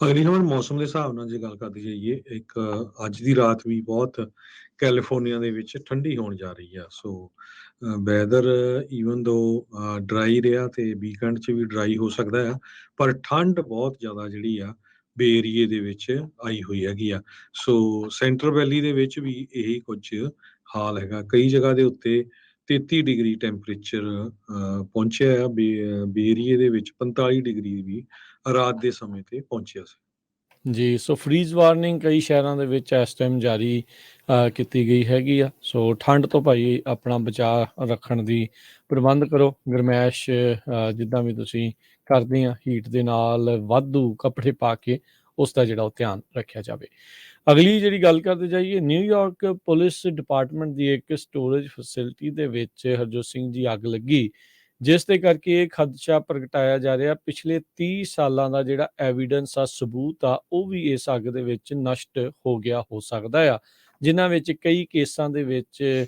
ਅਗਲੀ ਖਬਰ ਮੌਸਮ ਦੇ ਹਿਸਾਬ ਨਾਲ ਜੇ ਗੱਲ ਕਰਦੇ ਜਾਈਏ, ਇੱਕ ਅੱਜ ਦੀ ਰਾਤ ਵੀ ਬਹੁਤ ਕੈਲੀਫੋਰਨੀਆ ਦੇ ਵਿੱਚ ਠੰਡੀ ਹੋਣ ਜਾ ਰਹੀ ਆ। ਸੋ ਵੈਦਰ ਈਵਨ ਦੋ ਡਰਾਈ ਰਿਹਾ ਤੇ ਵੀਕਐਂਡ 'ਚ ਵੀ ਡਰਾਈ ਹੋ ਸਕਦਾ ਆ, ਪਰ ਠੰਡ ਬਹੁਤ ਜ਼ਿਆਦਾ ਜਿਹੜੀ ਆ ਬੇ ਏਰੀਏ ਦੇ ਵਿੱਚ ਆਈ ਹੋਈ ਹੈਗੀ ਆ। ਸੋ ਸੈਂਟਰਲ ਵੈਲੀ ਦੇ ਵਿੱਚ ਵੀ ਇਹੀ ਕੁਝ ਹਾਲ ਹੈਗਾ। ਕਈ ਜਗ੍ਹਾ ਦੇ ਉੱਤੇ 33 ਡਿਗਰੀ ਟੈਂਪਰੇਚਰ ਪਹੁੰਚਿਆ ਆ। ਬੇ ਏਰੀਏ ਦੇ ਵਿੱਚ 45 ਡਿਗਰੀ ਵੀ ਰਾਤ ਦੇ ਸਮੇਂ ਤੇ ਪਹੁੰਚਿਆ ਸੀ। ਜੀ, ਸੋ ਫਰੀਜ਼ ਵਾਰਨਿੰਗ ਕਈ ਸ਼ਹਿਰਾਂ ਦੇ ਵਿੱਚ ਇਸ ਟਾਈਮ ਜਾਰੀ ਕੀਤੀ ਗਈ ਹੈਗੀ ਆ। ਸੋ ਠੰਡ ਤੋਂ ਭਾਈ ਆਪਣਾ ਬਚਾਅ ਰੱਖਣ ਦੀ ਪ੍ਰਬੰਧ ਕਰੋ। ਗਰਮੈਸ਼ ਜਿੱਦਾਂ ਵੀ ਤੁਸੀਂ ਕਰਦੇ ਆ, ਹੀਟ ਦੇ ਨਾਲ ਵਾਧੂ ਕੱਪੜੇ ਪਾ ਕੇ ਉਸ ਦਾ ਜਿਹੜਾ ਉਹ ਧਿਆਨ ਰੱਖਿਆ ਜਾਵੇ। ਅਗਲੀ ਜਿਹੜੀ ਗੱਲ ਕਰਦੇ ਜਾਈਏ, ਨਿਊਯਾਰਕ ਪੁਲਿਸ ਡਿਪਾਰਟਮੈਂਟ ਦੀ ਇੱਕ ਸਟੋਰੇਜ ਫੈਸਿਲਿਟੀ ਦੇ ਵਿੱਚ ਹਰਜੋਤ ਸਿੰਘ ਜੀ ਅੱਗ ਲੱਗੀ, ਜਿਸ ਦੇ ਕਰਕੇ ਇਹ ਖਦਸ਼ਾ ਪ੍ਰਗਟਾਇਆ ਜਾ ਰਿਹਾ ਪਿਛਲੇ 30 ਸਾਲਾਂ ਦਾ ਜਿਹੜਾ ਐਵੀਡੈਂਸ ਆ, ਸਬੂਤ ਆ, ਉਹ ਵੀ ਇਸ ਅੱਗ ਦੇ ਵਿੱਚ ਨਸ਼ਟ ਹੋ ਗਿਆ ਹੋ ਸਕਦਾ ਆ, ਜਿਨ੍ਹਾਂ ਵਿੱਚ ਕਈ ਕੇਸਾਂ ਦੇ ਵਿੱਚ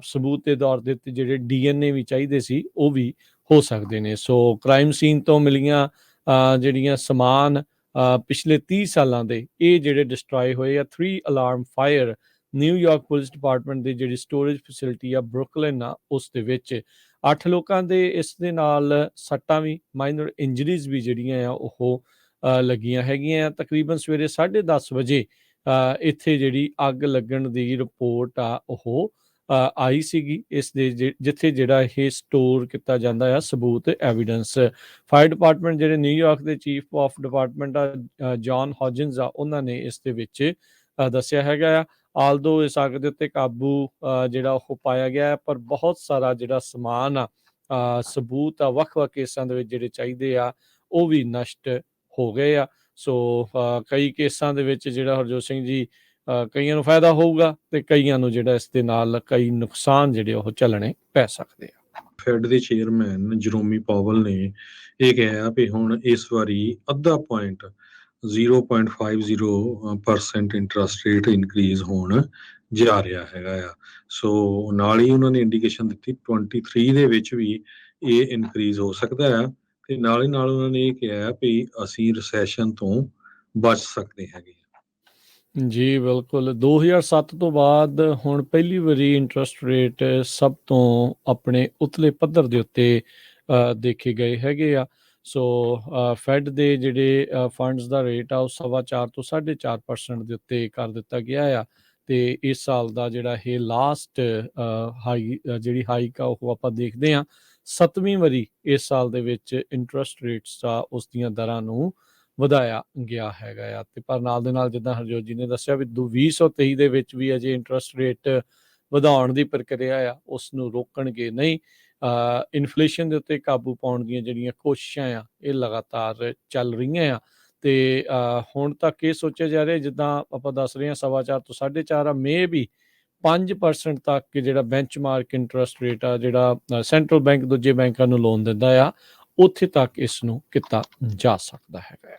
ਸਬੂਤ ਦੇ ਤੌਰ ਦੇ ਉੱਤੇ ਜਿਹੜੇ DNA ਵੀ ਚਾਹੀਦੇ ਸੀ ਉਹ ਵੀ ਹੋ ਸਕਦੇ ਨੇ। ਸੋ ਕ੍ਰਾਈਮ ਸੀਨ ਤੋਂ ਮਿਲੀਆਂ ਜਿਹੜੀਆਂ ਸਮਾਨ ਪਿਛਲੇ 30 ਸਾਲਾਂ ਦੇ ਇਹ ਜਿਹੜੇ ਡਿਸਟਰੋਏ ਹੋਏ ਆ। 3 alarm fire New York police department ਦੀ ਜਿਹੜੀ ਸਟੋਰੇਜ ਫੈਸਿਲਿਟੀ ਆ ਬਰੁਕਲਿਨ ਆ, ਉਸ ਦੇ ਵਿੱਚ 8 ਲੋਕਾਂ ਦੇ ਇਸ ਦੇ ਨਾਲ ਸੱਟਾਂ ਵੀ, ਮਾਈਨਰ ਇੰਜਰੀਜ਼ ਵੀ ਜਿਹੜੀਆਂ ਆ ਉਹ ਲੱਗੀਆਂ ਹੈਗੀਆਂ। ਤਕਰੀਬਨ ਸਵੇਰੇ 10:30 ਵਜੇ ਇੱਥੇ ਜਿਹੜੀ ਅੱਗ ਲੱਗਣ ਦੀ ਰਿਪੋਰਟ ਆ ਉਹ ਆਈ ਸੀਗੀ। ਇਸ ਦੇ ਜਿੱਥੇ ਜਿਹੜਾ ਇਹ ਸਟੋਰ ਕੀਤਾ ਜਾਂਦਾ ਆ ਸਬੂਤ ਐਵੀਡੈਂਸ। ਫਾਇਰ ਡਿਪਾਰਟਮੈਂਟ ਜਿਹੜੇ ਨਿਊਯਾਰਕ ਦੇ ਚੀਫ ਆਫ ਡਿਪਾਰਟਮੈਂਟ ਆ ਜੌਨ ਹੌਜਨਸ ਆ, ਉਹਨਾਂ ਨੇ ਇਸ ਦੇ ਵਿੱਚ ਦੱਸਿਆ ਹੈਗਾ ਆ। ਆਲਦੋ ਇਸ ਅੱਗ ਦੇ ਉੱਤੇ ਕਾਬੂ ਜਿਹੜਾ ਉਹ ਪਾਇਆ ਗਿਆ, ਪਰ ਬਹੁਤ ਸਾਰਾ ਜਿਹੜਾ ਸਮਾਨ ਆ, ਸਬੂਤ ਆ ਵੱਖ-ਵੱਖ ਕੇਸਾਂ ਦੇ ਵਿੱਚ ਜਿਹੜੇ ਚਾਹੀਦੇ ਆ ਉਹ ਵੀ ਨਸ਼ਟ ਹੋ ਗਏ ਆ। ਸੋ ਕਈ ਕੇਸਾਂ ਦੇ ਵਿੱਚ ਜਿਹੜਾ ਹਰਜੋਤ ਸਿੰਘ ਜੀ ਕਈਆਂ ਨੂੰ ਫਾਇਦਾ ਹੋਊਗਾ ਤੇ ਕਈਆਂ ਨੂੰ ਜਿਹੜਾ ਇਸ ਦੇ ਨਾਲ ਕਈ ਨੁਕਸਾਨ ਜਿਹੜੇ ਉਹ ਝੱਲਣੇ ਪੈ ਸਕਦੇ ਆ। ਫੈਡ ਦੇ ਚੇਅਰਮੈਨ ਜਰੋਮੀ ਪਾਵਲ ਨੇ ਇਹ ਕਿਹਾ ਵੀ ਹੁਣ ਇਸ ਵਾਰੀ ਅੱਧਾ ਪੁਆਇੰਟ 0.50% ਇੰਟਰਸਟ ਰੇਟ ਇਨਕਰੀਜ਼ ਹੋਣ ਜਾ ਰਿਹਾ ਹੈਗਾ ਆ। ਸੋ ਨਾਲ ਹੀ ਉਹਨਾਂ ਨੇ ਇੰਡੀਕੇਸ਼ਨ ਦਿੱਤੀ 23 ਦੇ ਵਿੱਚ ਵੀ ਇਹ ਇਨਕਰੀਜ਼ ਹੋ ਸਕਦਾ ਆ, ਤੇ ਨਾਲ ਹੀ ਨਾਲ ਉਹਨਾਂ ਨੇ ਇਹ ਕਿਹਾ ਵੀ ਅਸੀਂ ਰਿਸੈਸ਼ਨ ਤੋਂ ਬਚ ਸਕਦੇ ਹੈਗੇ। ਜੀ ਬਿਲਕੁਲ, 2007 ਤੋਂ ਬਾਅਦ ਹੁਣ ਪਹਿਲੀ ਵਾਰੀ ਇੰਟਰਸਟ ਰੇਟ ਸਭ ਤੋਂ ਆਪਣੇ ਉਤਲੇ ਪੱਧਰ ਦੇ ਉੱਤੇ ਦੇਖੇ ਗਏ ਹੈਗੇ ਆ। ਸੋ ਫੈਡ ਦੇ ਜਿਹੜੇ ਫੰਡਸ ਦਾ ਰੇਟ ਆ ਉਹ 4.25 ਤੋਂ 4.5% ਦੇ ਉੱਤੇ ਕਰ ਦਿੱਤਾ ਗਿਆ ਆ। ਤੇ ਇਸ ਸਾਲ ਦਾ ਜਿਹੜਾ ਇਹ ਲਾਸਟ ਜਿਹੜੀ ਹਾਈਕ ਆ ਉਹ ਆਪਾਂ ਦੇਖਦੇ ਹਾਂ 7ਵੀਂ ਵਾਰੀ ਇਸ ਸਾਲ ਦੇ ਵਿੱਚ ਇੰਟਰਸਟ ਰੇਟਸ ਆ ਉਸ ਦੀਆਂ ਦਰਾਂ ਨੂੰ ਵਧਾਇਆ ਗਿਆ ਹੈਗਾ ਆ। ਤੇ ਪਰ ਨਾਲ ਦੇ ਨਾਲ ਜਿੱਦਾਂ ਹਰਜੋਤ ਜੀ ਨੇ ਦੱਸਿਆ ਵੀ 2023 ਦੇ ਵਿੱਚ ਵੀ ਅਜੇ ਇੰਟਰਸਟ ਰੇਟ ਵਧਾਉਣ ਦੀ ਪ੍ਰਕਿਰਿਆ ਆ, ਉਸ ਨੂੰ ਰੋਕਣਗੇ ਨਹੀਂ। ਇਨਫਲੇਸ਼ਨ ਦੇ ਉੱਤੇ ਕਾਬੂ ਪਾਉਣ ਦੀਆਂ ਜਿਹੜੀਆਂ ਕੋਸ਼ਿਸ਼ਾਂ ਆ ਇਹ ਲਗਾਤਾਰ ਚੱਲ ਰਹੀਆਂ ਆ। ਤੇ ਹੁਣ ਤੱਕ ਇਹ ਸੋਚਿਆ ਜਾ ਰਿਹਾ, ਜਿੱਦਾਂ ਆਪਾਂ ਦੱਸ ਰਹੇ ਹਾਂ 4.25 ਤੋਂ 4.5 ਆ, ਮੇ ਵੀ 5% ਤੱਕ ਜਿਹੜਾ ਬੈਂਚਮਾਰਕ ਇੰਟਰਸਟ ਰੇਟ ਆ, ਜਿਹੜਾ ਸੈਂਟਰਲ ਬੈਂਕ ਦੂਜੇ ਬੈਂਕਾਂ ਨੂੰ ਲੋਨ ਦਿੰਦਾ ਆ, ਉੱਥੇ ਤੱਕ ਇਸ ਨੂੰ ਕੀਤਾ ਜਾ ਸਕਦਾ ਹੈਗਾ ਆ।